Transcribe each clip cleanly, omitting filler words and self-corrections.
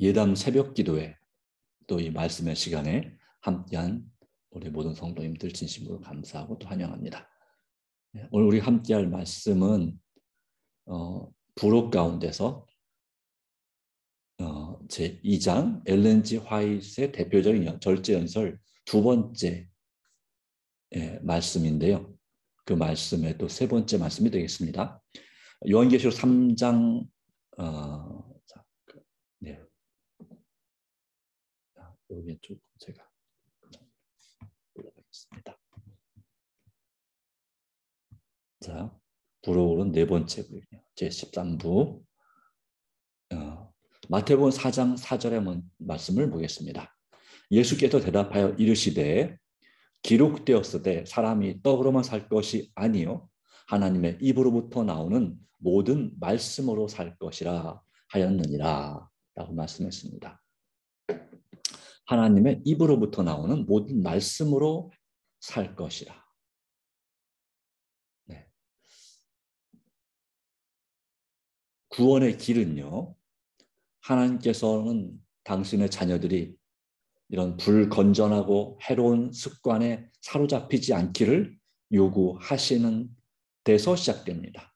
예담 새벽 기도회 또 이 말씀의 시간에 함께한 우리 모든 성도님들 진심으로 감사하고 또 환영합니다. 오늘 우리 함께할 말씀은 부록 가운데서 제2장 엘렌 G 화이트의 대표적인 절제연설 두 번째 말씀인데요. 그 말씀의 또 세 번째 말씀이 되겠습니다. 요한계시록 3장 네. 여기 쭉 제가 올라가겠습니다. 자, 부록은 네 번째 부이네요. 제13부 마태복음 4장 4절의 말씀을 보겠습니다. 예수께서 대답하여 이르시되 기록되었으되 사람이 떡으로만 살 것이 아니요 하나님의 입으로부터 나오는 모든 말씀으로 살 것이라 하였느니라 라고 말씀했습니다. 하나님의 입으로부터 나오는 모든 말씀으로 살 것이라. 네. 구원의 길은요, 하나님께서는 당신의 자녀들이 이런 불건전하고 해로운 습관에 사로잡히지 않기를 요구하시는 데서 시작됩니다.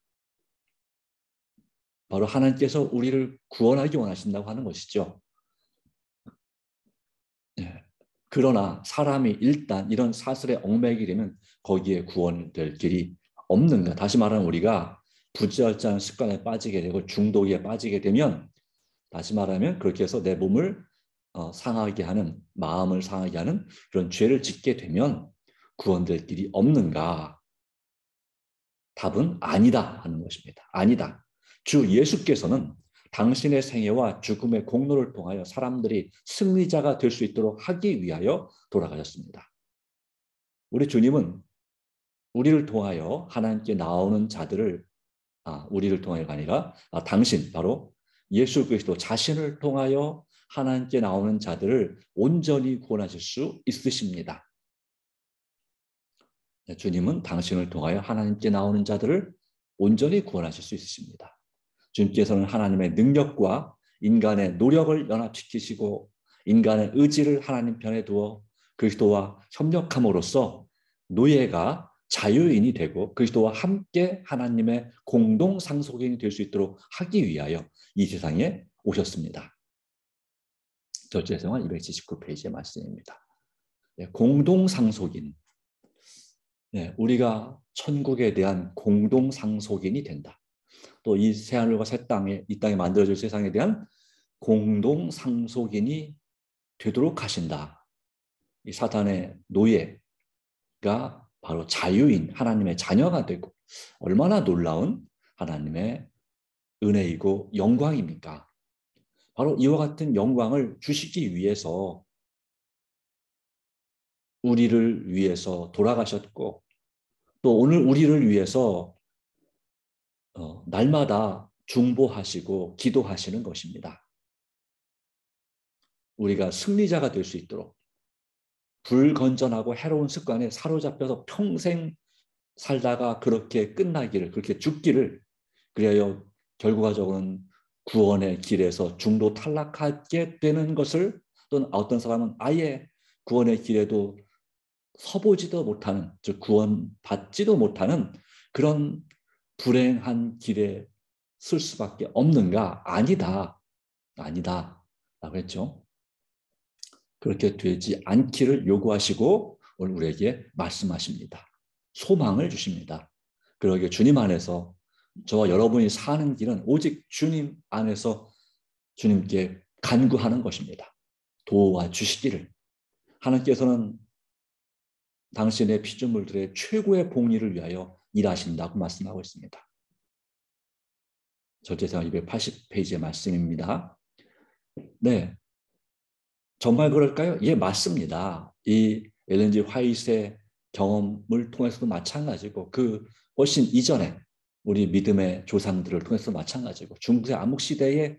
바로 하나님께서 우리를 구원하기 원하신다고 하는 것이죠. 네. 그러나 사람이 일단 이런 사슬에 얽매이게 되면 거기에 구원될 길이 없는가. 다시 말하면 우리가 부지런한 습관에 빠지게 되고 중독에 빠지게 되면, 다시 말하면 그렇게 해서 내 몸을 상하게 하는, 마음을 상하게 하는 그런 죄를 짓게 되면 구원될 길이 없는가? 답은 아니다 하는 것입니다. 아니다. 주 예수께서는 당신의 생애와 죽음의 공로를 통하여 사람들이 승리자가 될 수 있도록 하기 위하여 돌아가셨습니다. 우리 주님은 우리를 통하여 하나님께 나오는 자들을, 우리를 통하여가 아니라 당신, 바로 예수 그리스도 자신을 통하여 하나님께 나오는 자들을 온전히 구원하실 수 있으십니다. 주님은 당신을 통하여 하나님께 나오는 자들을 온전히 구원하실 수 있으십니다. 주님께서는 하나님의 능력과 인간의 노력을 연합시키시고 인간의 의지를 하나님 편에 두어 그리스도와 협력함으로써 노예가 자유인이 되고 그리스도와 함께 하나님의 공동 상속인이 될 수 있도록 하기 위하여 이 세상에 오셨습니다. 절제생활 279페이지의 말씀입니다. 공동 상속인. 우리가 천국에 대한 공동 상속인이 된다. 또 이 새하늘과 새 땅에, 이 땅에 만들어질 세상에 대한 공동 상속인이 되도록 하신다. 이 사탄의 노예가 바로 자유인 하나님의 자녀가 되고, 얼마나 놀라운 하나님의 은혜이고 영광입니까? 바로 이와 같은 영광을 주시기 위해서 우리를 위해서 돌아가셨고, 또 오늘 우리를 위해서 날마다 중보하시고 기도하시는 것입니다. 우리가 승리자가 될 수 있도록, 불건전하고 해로운 습관에 사로잡혀서 평생 살다가 그렇게 끝나기를, 그렇게 죽기를, 그래야 결과적으로는 구원의 길에서 중도 탈락하게 되는 것을, 또는 어떤 사람은 아예 구원의 길에도 서보지도 못하는, 즉 구원받지도 못하는 그런 불행한 길에 쓸 수밖에 없는가? 아니다. 아니다. 라고 했죠. 그렇게 되지 않기를 요구하시고 오늘 우리에게 말씀하십니다. 소망을 주십니다. 그러기에 주님 안에서 저와 여러분이 사는 길은 오직 주님 안에서 주님께 간구하는 것입니다. 도와주시기를. 하나님께서는 당신의 피조물들의 최고의 복리를 위하여 일하신다고 말씀하고 있습니다. 절제생활 280페이지의 말씀입니다. 네, 정말 그럴까요? 예, 맞습니다. 이 엘렌 G 화이트의 경험을 통해서도 마찬가지고, 그 훨씬 이전에 우리 믿음의 조상들을 통해서도 마찬가지고, 중세 암흑시대에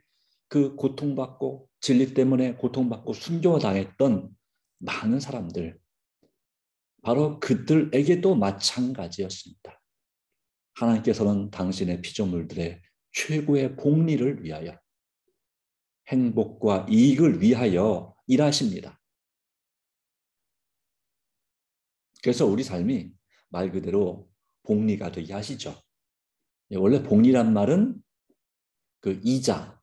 그 고통받고 진리 때문에 고통받고 순교당했던 많은 사람들, 바로 그들에게도 마찬가지였습니다. 하나님께서는 당신의 피조물들의 최고의 복리를 위하여 행복과 이익을 위하여 일하십니다. 그래서 우리 삶이 말 그대로 복리가 되게 하시죠. 원래 복리란 말은 그 이자,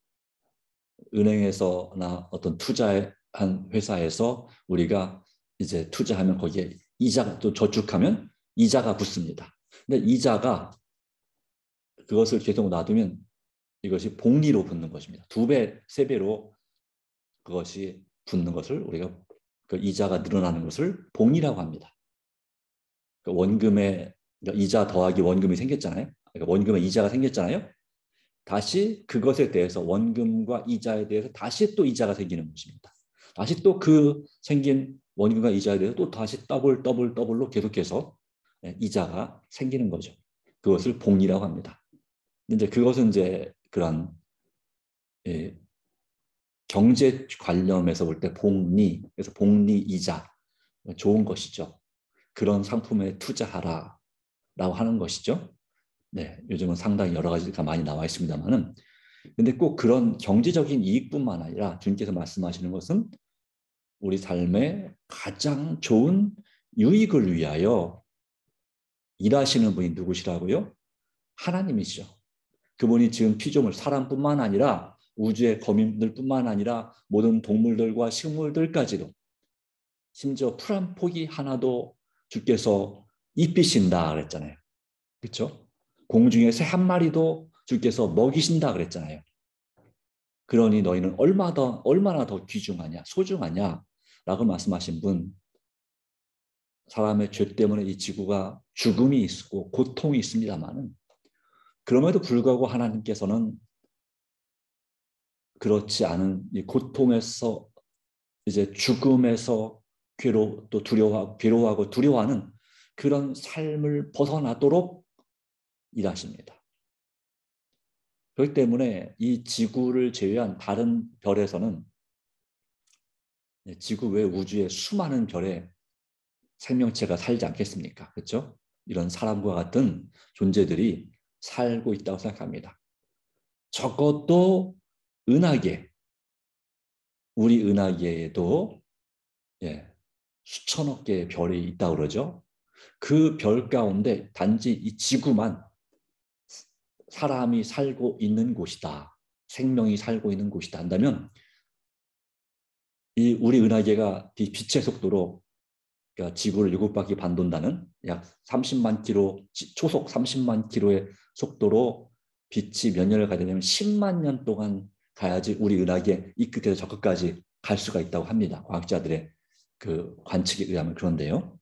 은행에서나 어떤 투자한 회사에서 우리가 이제 투자하면 거기에 이자가 또 저축하면 이자가 붙습니다. 근데 이자가 그것을 계속 놔두면 이것이 복리로 붙는 것입니다. 2배, 3배로 그것이 붙는 것을 우리가 그 이자가 늘어나는 것을 복리라고 합니다. 그 원금에 이자 더하기 원금이 생겼잖아요. 그러니까 원금에 이자가 생겼잖아요. 다시 그것에 대해서 원금과 이자에 대해서 다시 또 이자가 생기는 것입니다. 다시 또 그 생긴 원금과 이자에 대해서 또 다시 더블로 계속해서 이자가 생기는 거죠. 그것을 복리라고 합니다. 이제 그것은 이제 그런 경제 관점에서 볼 때 복리, 그래서 복리 이자 좋은 것이죠. 그런 상품에 투자하라라고 하는 것이죠. 네, 요즘은 상당히 여러 가지가 많이 나와 있습니다만은, 근데 꼭 그런 경제적인 이익뿐만 아니라 주님께서 말씀하시는 것은 우리 삶의 가장 좋은 유익을 위하여 일하시는 분이 누구시라고요? 하나님이시죠. 그분이 지은 피조물, 사람뿐만 아니라 우주의 거민들뿐만 아니라 모든 동물들과 식물들까지도, 심지어 풀 한 포기 하나도 주께서 입히신다 그랬잖아요. 그렇죠? 공중에 새 한 마리도 주께서 먹이신다 그랬잖아요. 그러니 너희는 얼마나 더 귀중하냐, 소중하냐라고 말씀하신 분, 사람의 죄 때문에 이 지구가 죽음이 있고 고통이 있습니다만은, 그럼에도 불구하고 하나님께서는 그렇지 않은 이 고통에서, 이제 죽음에서 또 괴로워하고 두려워하는 그런 삶을 벗어나도록 일하십니다. 그렇기 때문에 이 지구를 제외한 다른 별에서는, 지구 외 우주의 수많은 별에 생명체가 살지 않겠습니까? 그렇죠? 이런 사람과 같은 존재들이 살고 있다고 생각합니다. 적어도 은하계, 우리 은하계에도 수천억 개의 별이 있다고 그러죠. 그 별 가운데 단지 이 지구만 사람이 살고 있는 곳이다, 생명이 살고 있는 곳이다 한다면, 이 우리 은하계가 빛의 속도로, 그러니까 지구를 7바퀴 반 돈다는 약 30만 킬로, 초속 30만 킬로의 속도로 빛이 몇 년을 가야 되냐면 10만 년 동안 가야지 우리 은하계 이 끝에서 저 끝까지 갈 수가 있다고 합니다. 과학자들의 그 관측에 의하면. 그런데요,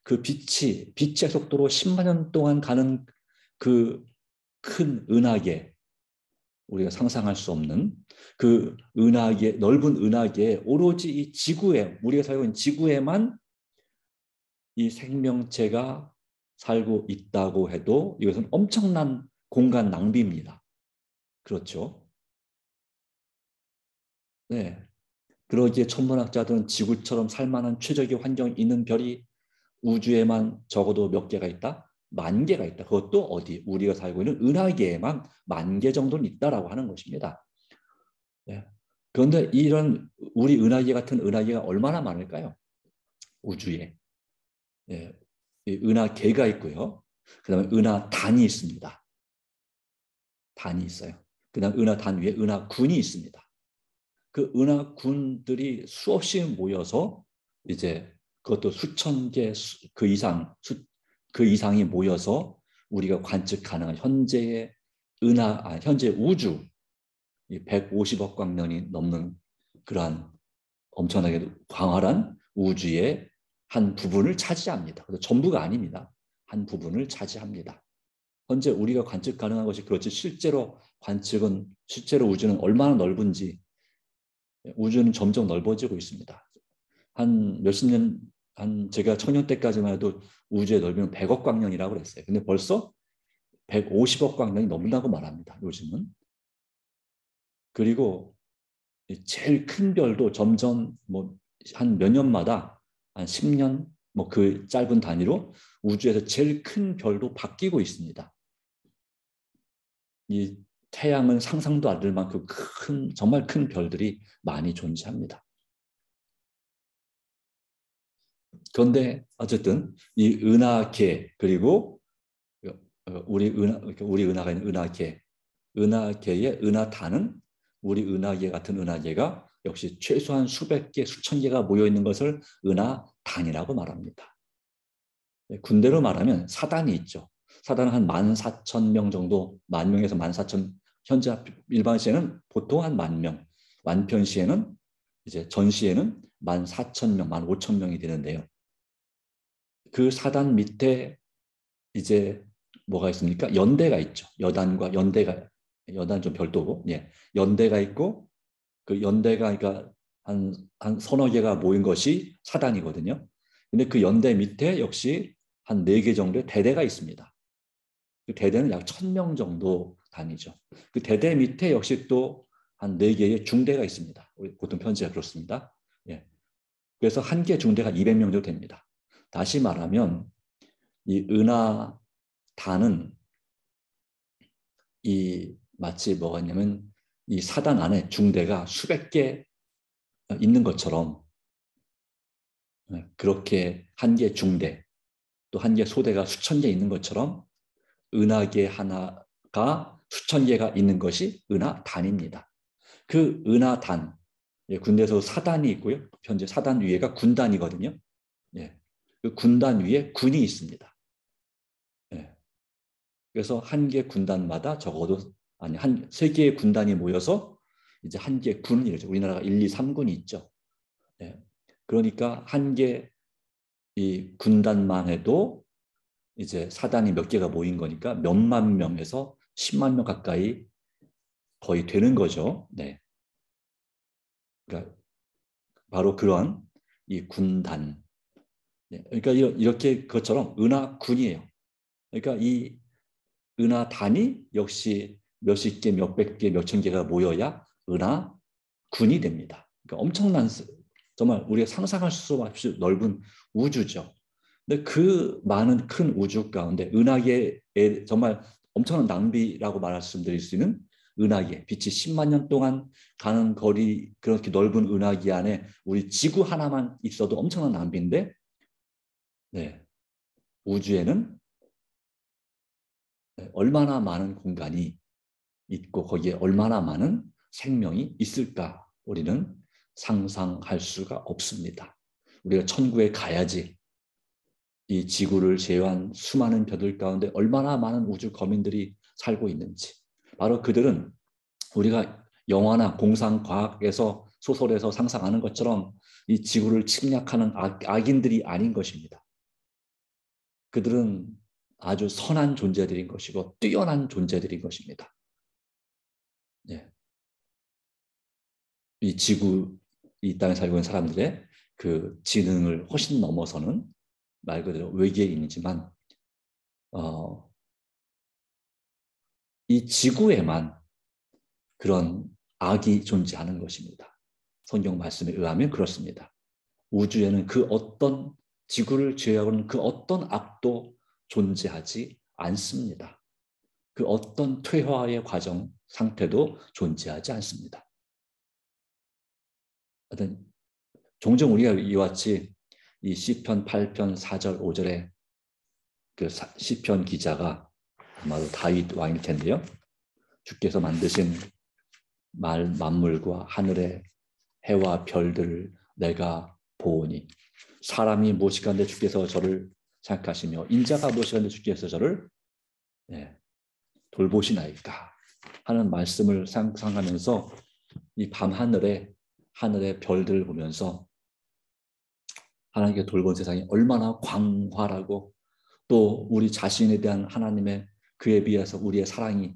그 빛의 속도로 10만 년 동안 가는 그 큰 은하계, 우리가 상상할 수 없는 그 은하계, 넓은 은하계에 오로지 이 지구에, 우리가 살고 있는 지구에만 이 생명체가 살고 있다고 해도 이것은 엄청난 공간 낭비입니다. 그렇죠? 네. 그러기에 천문학자들은 지구처럼 살만한 최적의 환경이 있는 별이 우주에만 적어도 몇 개가 있다? 10,000개가 있다. 그것도 어디? 우리가 살고 있는 은하계에만 10,000개 정도는 있다라고 하는 것입니다. 네. 그런데 이런 우리 은하계 같은 은하계가 얼마나 많을까요? 우주에. 네. 은하계가 있고요. 그 다음에 은하단이 있습니다. 단이 있어요. 그 다음 은하단 위에 은하군이 있습니다. 그 은하군들이 수없이 모여서 이제 그것도 수천 개 그 이상이 모여서 우리가 관측 가능한 현재의 현재 우주 150억 광년이 넘는 그러한 엄청나게 광활한 우주의 한 부분을 차지합니다. 그래서 전부가 아닙니다. 한 부분을 차지합니다. 현재 우리가 관측 가능한 것이 그렇지, 실제로 우주는 얼마나 넓은지, 우주는 점점 넓어지고 있습니다. 한 몇십 년, 제가 청년 때까지만 해도 우주의 넓이는 100억 광년이라고 그랬어요. 근데 벌써 150억 광년이 넘는다고 말합니다, 요즘은. 그리고 제일 큰 별도 점점 한 몇 년마다, 한 10년, 그 짧은 단위로 우주에서 제일 큰 별도 바뀌고 있습니다. 이 태양은 상상도 안 될 만큼 정말 큰 별들이 많이 존재합니다. 그런데 어쨌든 이 은하계 그리고 우리 은하가 있는 은하계의 은하단은 우리 은하계 같은 은하계가 역시 최소한 수백 개, 수천 개가 모여 있는 것을 은하단이라고 말합니다. 군대로 말하면 사단이 있죠. 사단은 한 14,000명 정도, 10,000명에서 14,000, 현재 일반 시에는 보통 한 10,000명, 완편 시에는 이제 전시에는 14,000명, 15,000명이 되는데요. 그 사단 밑에 이제 뭐가 있습니까? 연대가 있죠. 여단과 연대가, 여단 좀 별도고, 예, 연대가 있고 그 연대가 그러니까 한 서너 개가 모인 것이 사단이거든요. 근데 그 연대 밑에 역시 한 4개 정도의 대대가 있습니다. 그 대대는 약 1,000명 정도 단위죠. 그 대대 밑에 역시 또 한 4개의 중대가 있습니다. 우리 보통 편지가 그렇습니다. 예. 그래서 한 개 중대가 200명 정도 됩니다. 다시 말하면 이 은하단은 이 마치 뭐가 있냐면 이 사단 안에 중대가 수백 개 있는 것처럼 그렇게 한 개 중대 또 한 개 소대가 수천 개 있는 것처럼 은하계 하나가 수천 개가 있는 것이 은하단입니다. 그 은하단, 군대에서 사단이 있고요. 현재 사단 위에가 군단이거든요. 예, 그 군단 위에 군이 있습니다. 예, 그래서 한 개 군단마다 적어도 아니 한 세 개의 군단이 모여서 이제 한 개 군이 이렇죠. 우리나라가 1, 2, 3군이 있죠. 예, 그러니까 한 개 이 군단만 해도 이제 사단이 몇 개가 모인 거니까 몇만 명에서 10만 명 가까이 거의 되는 거죠. 네. 그러니까 바로 그러한 이 군단. 네. 그러니까 이렇게 그것처럼 은하군이에요. 그러니까 이 은하단이 역시 몇십 개, 몇백 개, 몇천 개가 모여야 은하군이 됩니다. 그러니까 엄청난 정말 우리가 상상할 수 없이 넓은 우주죠. 근데 그 많은 큰 우주 가운데 은하계에 정말 엄청난 낭비라고 말씀드릴 수 있는 은하계, 빛이 10만 년 동안 가는 거리 그렇게 넓은 은하계 안에 우리 지구 하나만 있어도 엄청난 낭비인데 네, 우주에는 얼마나 많은 공간이 있고 거기에 얼마나 많은 생명이 있을까 우리는 상상할 수가 없습니다. 우리가 천국에 가야지 이 지구를 제외한 수많은 별들 가운데 얼마나 많은 우주 거민들이 살고 있는지 바로 그들은 우리가 영화나 공상과학에서 소설에서 상상하는 것처럼 이 지구를 침략하는 악인들이 아닌 것입니다. 그들은 아주 선한 존재들인 것이고 뛰어난 존재들인 것입니다. 네. 이 지구, 이 땅에 살고 있는 사람들의 그 지능을 훨씬 넘어서는 말 그대로 외계인이지만 이 지구에만 그런 악이 존재하는 것입니다. 성경 말씀에 의하면 그렇습니다. 우주에는 그 어떤 지구를 제외하고는 그 어떤 악도 존재하지 않습니다. 그 어떤 퇴화의 과정 상태도 존재하지 않습니다. 하여튼 종종 우리가 이와 같이 이 시편 8편 4절 5절에 그 시편 기자가 아마도 다윗 왕일 텐데요. 주께서 만드신 만물과 하늘의 해와 별들을 내가 보오니 사람이 무엇이간데 주께서 저를 생각하시며 인자가 무엇이간데 주께서 저를 돌보시나이까 하는 말씀을 상상하면서 이 밤하늘의 별들을 보면서 하나님께 돌본 세상이 얼마나 광활하고 또 우리 자신에 대한 하나님의 그에 비해서 우리의 사랑이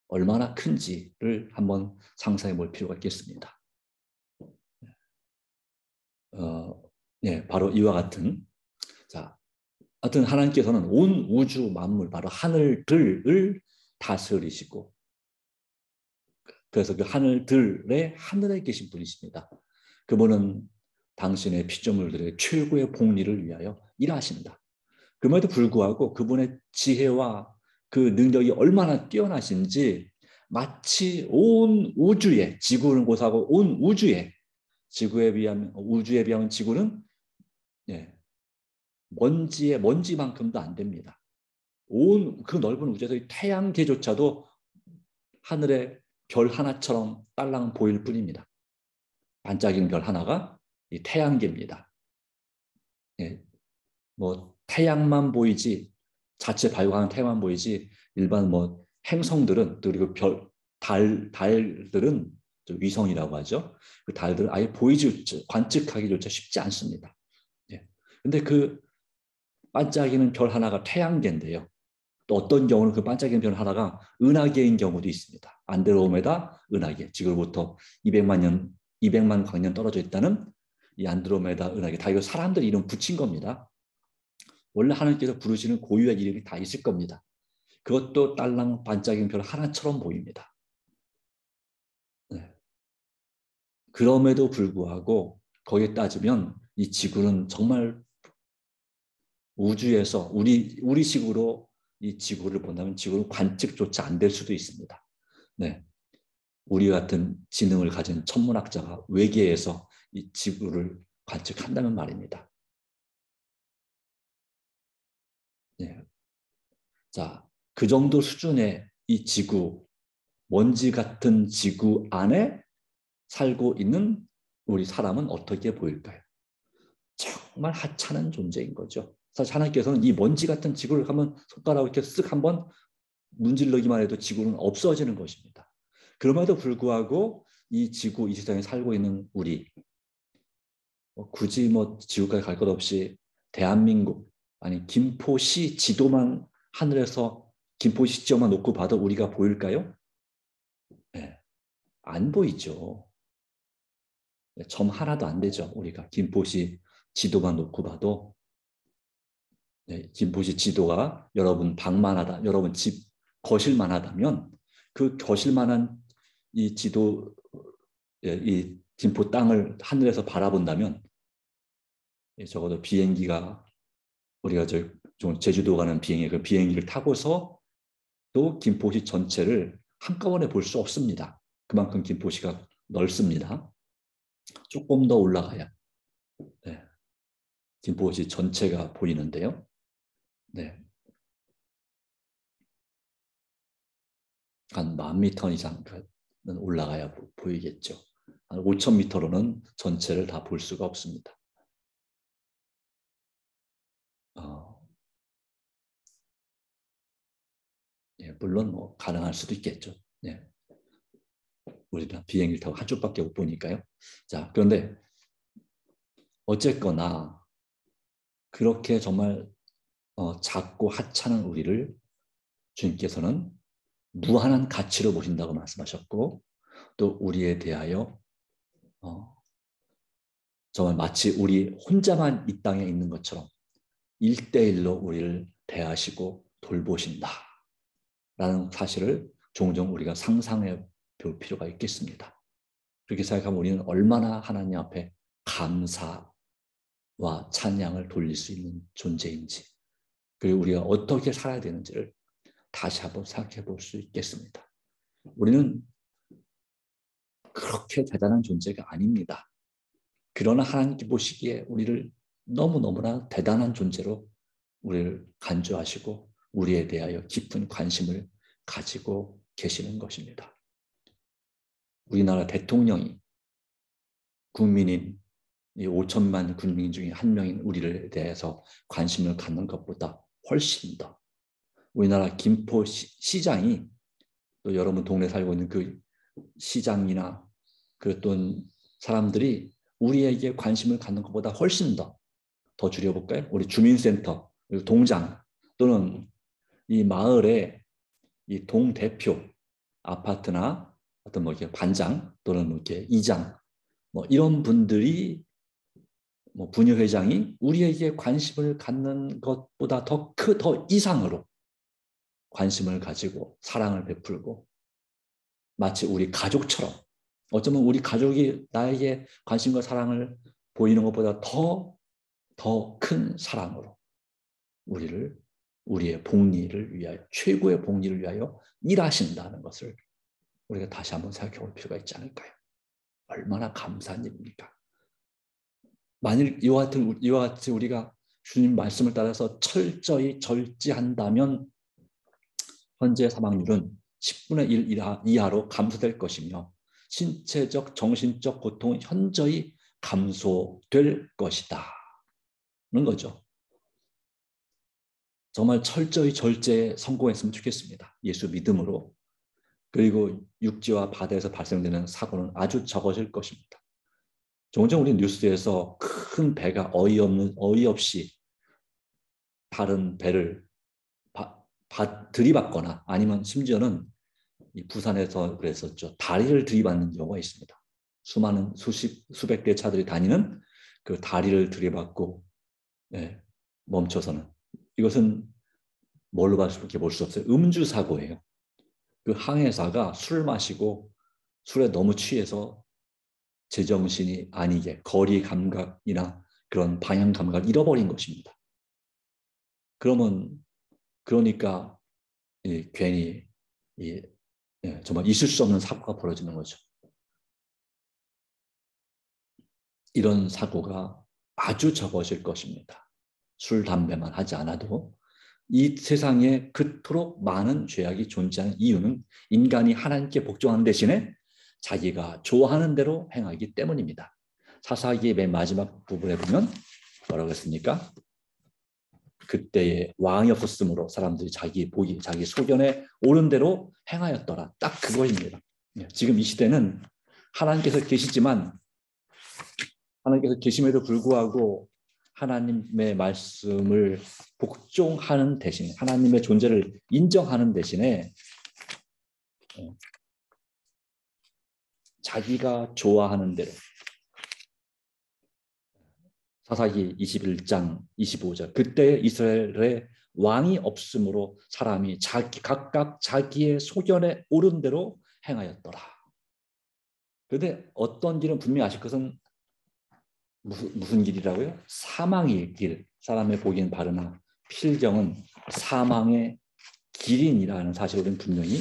얼마나 큰지를 한번 상상해 볼 필요가 있겠습니다. 바로 이와 같은 자, 하여튼 하나님께서는 온 우주 만물 바로 하늘들을 다스리시고 그래서 그 하늘들의 하늘에 계신 분이십니다. 그분은 당신의 피조물들의 최고의 복리를 위하여 일하신다. 그럼에도 불구하고 그분의 지혜와 그 능력이 얼마나 뛰어나신지 마치 온 우주에, 지구를 고사하고 온 우주에, 우주에 비하면 지구는 예, 먼지만큼도 안 됩니다. 온 그 넓은 우주에서 이 태양계조차도 하늘의 별 하나처럼 딸랑 보일 뿐입니다. 반짝이는 별 하나가 이 태양계입니다. 예, 뭐 태양만 보이지, 자체 발광하는 태양만 보이지, 일반 뭐 행성들은, 그리고 달들은 위성이라고 하죠. 그 달들은 아예 관측하기조차 쉽지 않습니다. 예. 근데 그 반짝이는 별 하나가 태양계인데요. 또 어떤 경우는 그 반짝이는 별 하나가 은하계인 경우도 있습니다. 안드로메다 은하계, 지구로부터 200만 광년 떨어져 있다는 이 안드로메다 은하계. 다 이거 사람들 이름 붙인 겁니다. 원래 하나님께서 부르시는 고유한 이름이 다 있을 겁니다. 그것도 딸랑 반짝이는 별 하나처럼 보입니다. 네. 그럼에도 불구하고 거기에 따지면 이 지구는 정말 우주에서 우리 식으로 이 지구를 본다면 지구는 관측조차 안 될 수도 있습니다. 네. 우리 같은 지능을 가진 천문학자가 외계에서 이 지구를 관측한다는 말입니다. 네. 자, 그 정도 수준의 이 지구, 먼지 같은 지구 안에 살고 있는 우리 사람은 어떻게 보일까요? 정말 하찮은 존재인 거죠. 사실 하나님께서는 이 먼지 같은 지구를 한번 손가락으로 이렇게 쓱 한번 문질러기만 해도 지구는 없어지는 것입니다. 그럼에도 불구하고 이 지구, 이 세상에 살고 있는 우리, 굳이 뭐 지구까지 갈 것 없이 대한민국, 아니 김포시 지도만 하늘에서 김포시 지도만 놓고 봐도 우리가 보일까요? 네, 안 보이죠. 점 하나도 안 되죠. 우리가 김포시 지도만 놓고 봐도. 네, 김포시 지도가 여러분 방만 하다, 여러분 집 거실만 하다면 그 거실만한 이 지도, 이 김포 땅을 하늘에서 바라본다면 적어도 비행기가, 우리가 좀 제주도 가는 그 비행기를 타고서 또 김포시 전체를 한꺼번에 볼 수 없습니다. 그만큼 김포시가 넓습니다. 조금 더 올라가야 네, 김포시 전체가 보이는데요. 네, 한 10,000m 이상은 올라가야 보이겠죠. 한 5,000m로는 전체를 다 볼 수가 없습니다. 예, 물론 뭐 가능할 수도 있겠죠. 예. 우리가 비행기를 타고 한쪽밖에 못 보니까요. 자, 그런데 어쨌거나 그렇게 정말 작고 하찮은 우리를 주님께서는 무한한 가치로 보신다고 말씀하셨고, 또 우리에 대하여 정말 마치 우리 혼자만 이 땅에 있는 것처럼 1대1로 우리를 대하시고 돌보신다 라는 사실을 종종 우리가 상상해 볼 필요가 있겠습니다. 그렇게 생각하면 우리는 얼마나 하나님 앞에 감사와 찬양을 돌릴 수 있는 존재인지, 그리고 우리가 어떻게 살아야 되는지를 다시 한번 생각해 볼 수 있겠습니다. 우리는 그렇게 대단한 존재가 아닙니다. 그러나 하나님께 보시기에 우리를 너무너무나 대단한 존재로 우리를 간주하시고 우리에 대하여 깊은 관심을 가지고 계시는 것입니다. 우리나라 대통령이 국민인, 이 5천만 국민 중에 한 명인 우리를 대해서 관심을 갖는 것보다 훨씬 더, 우리나라 김포시장이 또 여러분 동네 살고 있는 그 시장이나 그 어떤 사람들이 우리에게 관심을 갖는 것보다 훨씬 더 줄여볼까요? 우리 주민센터, 동장, 또는 이 마을의 이 동대표, 아파트나 어떤 뭐 이렇게 반장 또는 뭐 이렇게 이장, 뭐 이런 분들이, 뭐 분유회장이 우리에게 관심을 갖는 것보다 더 이상으로 관심을 가지고 사랑을 베풀고, 마치 우리 가족처럼, 어쩌면 우리 가족이 나에게 관심과 사랑을 보이는 것보다 더 큰 사랑으로 우리의 복리를 위하여, 최고의 복리를 위하여 일하신다는 것을 우리가 다시 한번 생각해 볼 필요가 있지 않을까요? 얼마나 감사한 일입니까? 만일 이와 같이 우리가 주님 말씀을 따라서 철저히 절제한다면 현재 사망률은 10분의 1 이하로 감소될 것이며 신체적, 정신적 고통은 현저히 감소될 것이다. 는 거죠. 정말 철저히 절제에 성공했으면 좋겠습니다. 예수 믿음으로. 그리고 육지와 바다에서 발생되는 사고는 아주 적어질 것입니다. 종종 우리 뉴스에서 큰 배가 어이없이 다른 배를 들이받거나 아니면 심지어는 이 부산에서 그랬었죠. 다리를 들이받는 경우가 있습니다. 수많은 수백 대의 차들이 다니는 그 다리를 들이받고 멈춰서는. 이것은 뭘로 밖에 볼 수 없어요. 음주 사고예요. 그 항해사가 술을 마시고 술에 너무 취해서 제정신이 아니게 거리 감각이나 그런 방향 감각을 잃어버린 것입니다. 그러니까 괜히 정말 있을 수 없는 사고가 벌어지는 거죠. 이런 사고가 아주 적어질 것입니다. 술, 담배만 하지 않아도 이 세상에 그토록 많은 죄악이 존재하는 이유는 인간이 하나님께 복종하는 대신에 자기가 좋아하는 대로 행하기 때문입니다. 사사기의 맨 마지막 부분에 보면 뭐라고 했습니까? 그때에 왕이 없었으므로 사람들이 자기 소견에 옳은 대로 행하였더라. 딱 그거입니다. 지금 이 시대는 하나님께서 계심에도 불구하고 하나님의 말씀을 복종하는 대신 하나님의 존재를 인정하는 대신에 자기가 좋아하는 대로 사사기 21장 25절 그때 이스라엘의 왕이 없으므로 사람이 각각 자기의 소견에 옳은 대로 행하였더라. 그런데 어떤 길은 분명히 아실 것은 무슨 길이라고요? 사망의 길. 사람의 보기엔 바르나 필경은 사망의 길인이라는 사실을 우리는 분명히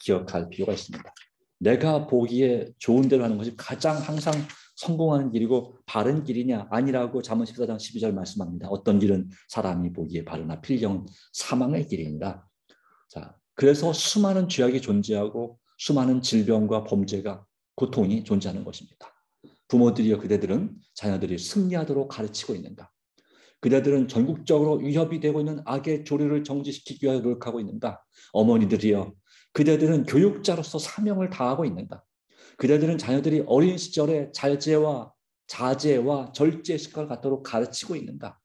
기억할 필요가 있습니다. 내가 보기에 좋은 대로 하는 것이 가장 항상 성공하는 길이고 바른 길이냐? 아니라고 잠언 14장 12절 말씀합니다. 어떤 길은 사람이 보기에 바르나 필경은 사망의 길이니라. 자, 그래서 수많은 죄악이 존재하고 수많은 질병과 범죄가 고통이 존재하는 것입니다. 부모들이여 그대들은 자녀들이 승리하도록 가르치고 있는가? 그대들은 전국적으로 위협이 되고 있는 악의 조류를 정지시키기 위하여 노력하고 있는가? 어머니들이여 그대들은 교육자로서 사명을 다하고 있는가? 그대들은 자녀들이 어린 시절에 자제와 절제 습관을 갖도록 가르치고 있는가?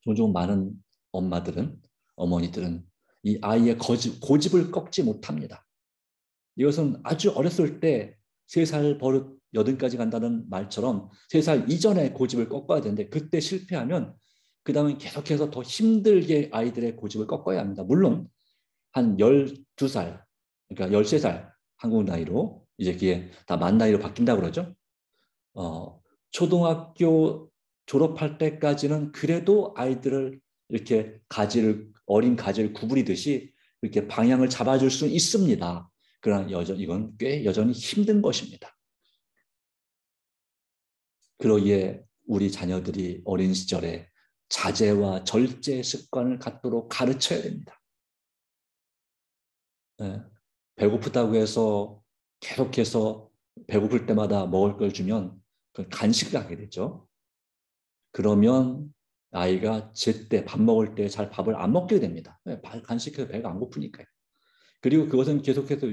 종종 많은 어머니들은 이 아이의 고집을 꺾지 못합니다. 이것은 아주 어렸을 때 3살 버릇 8까지 간다는 말처럼 3살 이전에 고집을 꺾어야 되는데 그때 실패하면 그 다음에 계속해서 더 힘들게 아이들의 고집을 꺾어야 합니다. 물론 한 12살, 그러니까 13살 한국 나이로 이제 그게 다 만 나이로 바뀐다고 그러죠. 초등학교 졸업할 때까지는 그래도 아이들을 이렇게 어린 가지를 구부리듯이 이렇게 방향을 잡아줄 수 있습니다. 그러나 이건 꽤 여전히 힘든 것입니다. 그러기에 우리 자녀들이 어린 시절에 자제와 절제 습관을 갖도록 가르쳐야 됩니다. 배고프다고 해서 계속해서 배고플 때마다 먹을 걸 주면 간식을 하게 되죠. 그러면 아이가 제때 밥 먹을 때 잘 밥을 안 먹게 됩니다. 간식해서 배가 안 고프니까요. 그리고 그것은 계속해서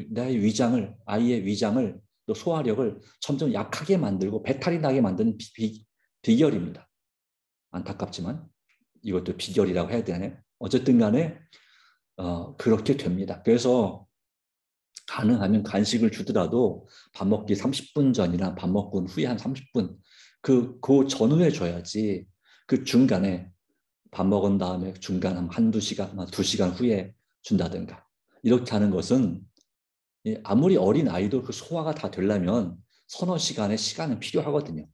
아이의 위장을 또 소화력을 점점 약하게 만들고 배탈이 나게 만드는 비결입니다. 안타깝지만 이것도 비결이라고 해야 되나요? 어쨌든 간에 그렇게 됩니다. 그래서 가능하면 간식을 주더라도 밥 먹기 30분 전이나 밥 먹고 후에 한 30분 그 전후에 줘야지 그 중간에 밥 먹은 다음에 중간 한두 시간, 2시간 후에 준다든가 이렇게 하는 것은 아무리 어린 아이도 그 소화가 다 되려면 서너 시간의 시간은 필요하거든요.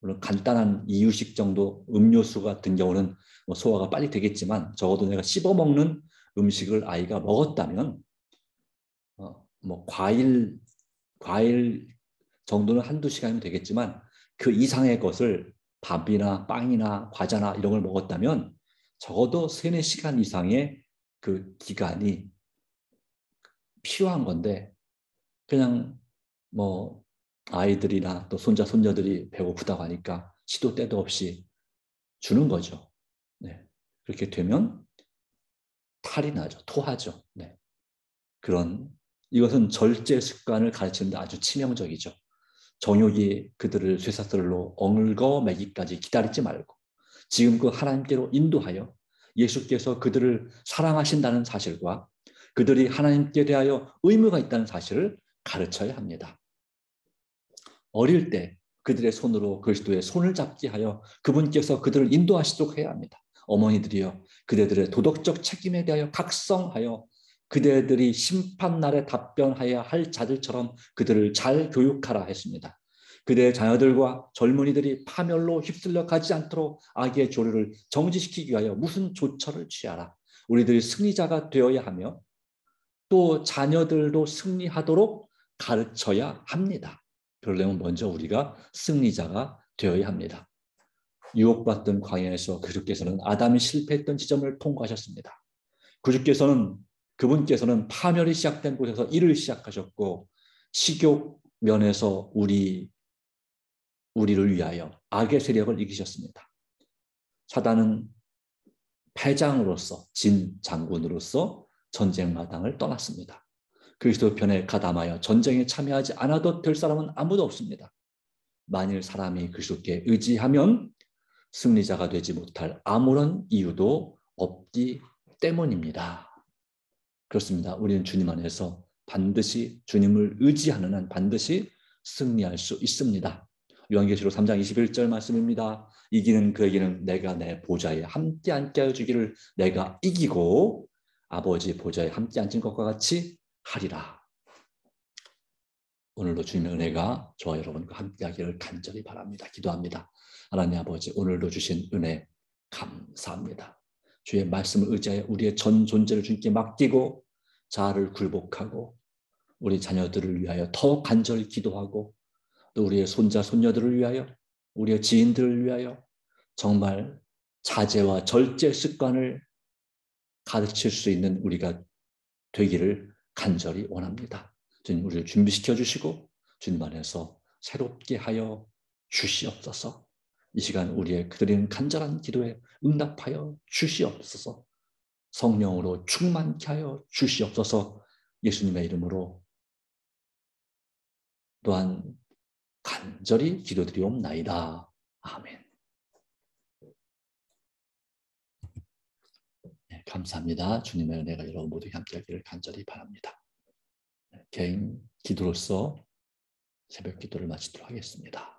물론 간단한 이유식 정도 음료수 같은 경우는 소화가 빨리 되겠지만 적어도 내가 씹어먹는 음식을 아이가 먹었다면 뭐 과일 정도는 한두 시간이면 되겠지만 그 이상의 것을 밥이나 빵이나 과자나 이런 걸 먹었다면 적어도 3-4시간 이상의 그 기간이 필요한 건데 그냥 뭐 아이들이나 또 손자 손녀들이 배고프다고 하니까 시도 때도 없이 주는 거죠. 네. 그렇게 되면 탈이 나죠. 토하죠. 네. 이것은 절제 습관을 가르치는데 아주 치명적이죠. 정욕이 그들을 쇠사슬로 엉거 매기까지 기다리지 말고 지금껏 하나님께로 인도하여 예수께서 그들을 사랑하신다는 사실과 그들이 하나님께 대하여 의무가 있다는 사실을 가르쳐야 합니다. 어릴 때 그들의 손으로 그리스도의 손을 잡게 하여 그분께서 그들을 인도하시도록 해야 합니다. 어머니들이여 그대들의 도덕적 책임에 대하여 각성하여 그대들이 심판날에 답변해야 할 자들처럼 그들을 잘 교육하라 했습니다. 그대의 자녀들과 젊은이들이 파멸로 휩쓸려 가지 않도록 악의 조류를 정지시키기 위하여 무슨 조처를 취하라. 우리들이 승리자가 되어야 하며 또 자녀들도 승리하도록 가르쳐야 합니다. 그러려면 먼저 우리가 승리자가 되어야 합니다. 유혹받던 광야에서 그주께서는 아담이 실패했던 지점을 통과하셨습니다. 그분께서는 파멸이 시작된 곳에서 일을 시작하셨고 식욕 면에서 우리를 위하여 악의 세력을 이기셨습니다. 사단은 패장으로서 진 장군으로서 전쟁 마당을 떠났습니다. 그리스도 편에 가담하여 전쟁에 참여하지 않아도 될 사람은 아무도 없습니다. 만일 사람이 그리스도께 의지하면 승리자가 되지 못할 아무런 이유도 없기 때문입니다. 그렇습니다. 우리는 주님 안에서 반드시 주님을 의지하는 한 반드시 승리할 수 있습니다. 요한계시록 3장 21절 말씀입니다. 이기는 그에게는 내가 내 보좌에 함께 앉게 하여 주기를 내가 이기고 아버지 보좌에 함께 앉은 것과 같이 하리라. 오늘도 주님의 은혜가 저와 여러분과 함께 하기를 간절히 바랍니다. 기도합니다. 하나님 아버지 오늘도 주신 은혜 감사합니다. 주의 말씀을 의지하여 우리의 전 존재를 주님께 맡기고 자아를 굴복하고 우리 자녀들을 위하여 더 간절히 기도하고 또 우리의 손자 손녀들을 위하여 우리의 지인들을 위하여 정말 자제와 절제 습관을 가르칠 수 있는 우리가 되기를 간절히 원합니다. 주님 우리를 준비시켜 주시고 주님 안에서 새롭게 하여 주시옵소서. 이 시간 우리의 드리는 간절한 기도에 응답하여 주시옵소서. 성령으로 충만케 하여 주시옵소서. 예수님의 이름으로 또한 간절히 기도드리옵나이다. 아멘. 네, 감사합니다. 주님의 은혜가 여러분 모두에게 함께하기를 간절히 바랍니다. 개인 기도로서 새벽 기도를 마치도록 하겠습니다.